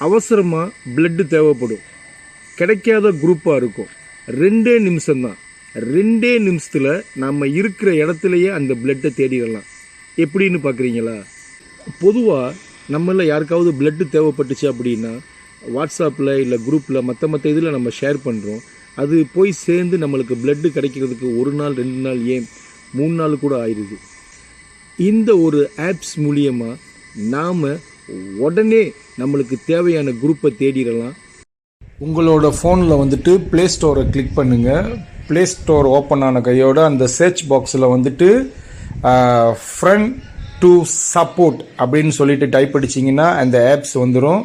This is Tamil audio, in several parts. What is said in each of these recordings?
அவசரமாக பிளட்டு தேவைப்படும், கிடைக்காத குரூப்பாக இருக்கும். 2 நிமிஷம்தான். 2 நிமிஷத்தில் நம்ம இருக்கிற இடத்துலையே அந்த பிளட்டை தேடிடலாம். எப்படின்னு பார்க்குறீங்களா? பொதுவாக நம்மள யாருக்காவது பிளட்டு தேவைப்பட்டுச்சு அப்படின்னா வாட்ஸ்அப்பில் இல்லை குரூப்பில் மற்ற இதில் நம்ம ஷேர் பண்ணுறோம். அது போய் சேர்ந்து நம்மளுக்கு பிளட்டு கிடைக்கிறதுக்கு 1 நாள் 2 நாள் ஏன் 3 நாள் கூட ஆயிடுது. இந்த ஒரு ஆப்ஸ் மூலியமாக நாம் உடனே நம்மளுக்கு தேவையான குரூப்பை தேடிடலாம். உங்களோட ஃபோனில் வந்துட்டு ப்ளே ஸ்டோரை கிளிக் பண்ணுங்கள். ப்ளே ஸ்டோர் ஓப்பன் ஆன கையோட அந்த சர்ச் பாக்ஸில் வந்துட்டு ஃப்ரெண்ட் டு சப்போர்ட் அப்படின்னு சொல்லிட்டு டைப் அடிச்சிங்கன்னா அந்த ஆப்ஸ் வந்துடும்.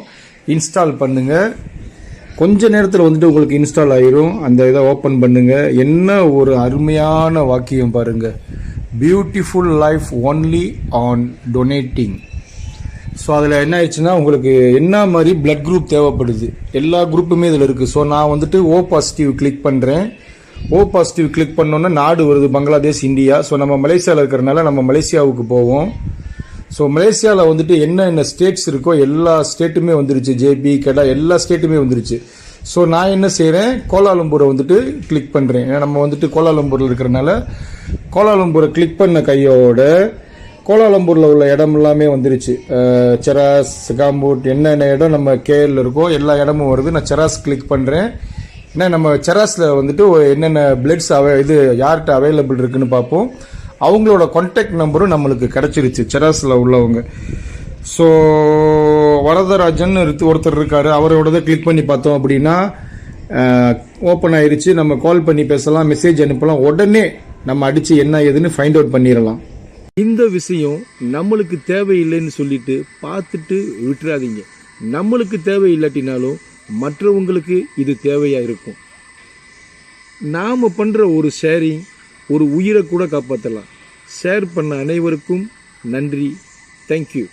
இன்ஸ்டால் பண்ணுங்கள். கொஞ்ச நேரத்தில் வந்துட்டு உங்களுக்கு இன்ஸ்டால் ஆகிரும். அந்த இதை ஓப்பன் பண்ணுங்கள். என்ன ஒரு அருமையான வாக்கியம் பாருங்கள், beautiful life only on donating. So அதில் என்ன ஆயிடுச்சுன்னா உங்களுக்கு என்ன மாதிரி பிளட் குரூப் தேவைப்படுது எல்லா குரூப்புமே இதில் இருக்குது. ஸோ நான் வந்துட்டு O பாசிட்டிவ் கிளிக் பண்ணுறேன். O பாசிட்டிவ் கிளிக் பண்ணோன்னா நாடு வருது பங்களாதேஷ், இந்தியா. ஸோ நம்ம மலேசியாவில் இருக்கிறனால நம்ம மலேசியாவுக்கு போவோம். ஸோ மலேசியாவில் வந்துட்டு என்ன ஸ்டேட்ஸ் இருக்கோ எல்லா ஸ்டேட்டுமே வந்துருச்சு. ஜேபி, கெடா எல்லா ஸ்டேட்டுமே வந்துருச்சு. ஸோ நான் என்ன செய்கிறேன், கோலாலம்பூரை வந்துட்டு கிளிக் பண்ணுறேன். ஏன்னா நம்ம வந்துட்டு கோலாலம்பூரில் இருக்கிறனால கோலாலம்பூரை கிளிக் பண்ண கையோட கோலாலம்பூரில் உள்ள இடம் எல்லாமே வந்துருச்சு. செராஸ், காம்பூட், என்னென்ன இடம் நம்ம கேஎல் இருக்கோ எல்லா இடமும் வருது. நான் செராஸ் கிளிக் பண்ணுறேன். ஏன்னா நம்ம செராஸில் வந்துட்டு என்னென்ன பிளட்ஸ் யார்கிட்ட அவைலபிள் இருக்குன்னு பார்ப்போம். அவங்களோட கான்டாக்ட் நம்பரும் நம்மளுக்கு கிடச்சிருச்சு செராஸில் உள்ளவங்க. ஸோ வரதராஜன் ஒருத்தர் இருக்கார், அவரோடதை கிளிக் பண்ணி பார்த்தோம் அப்படின்னா ஓப்பன் ஆயிடுச்சு. நம்ம கால் பண்ணி பேசலாம், மெசேஜ் அனுப்பலாம். உடனே நம்ம அடித்து என்ன ஏதுன்னு ஃபைண்ட் அவுட் பண்ணிடலாம். இந்த விஷயம் நம்மளுக்கு தேவையில்லைன்னு சொல்லிட்டு பார்த்துட்டு விட்டுறாதீங்க. நம்மளுக்கு தேவையில்லாட்டினாலும் மற்றவங்களுக்கு இது தேவையாக இருக்கும். நாம் பண்ணுற ஒரு ஷேரிங் ஒரு உயிரை கூட காப்பாற்றலாம். ஷேர் பண்ண அனைவருக்கும் நன்றி. தேங்க்யூ.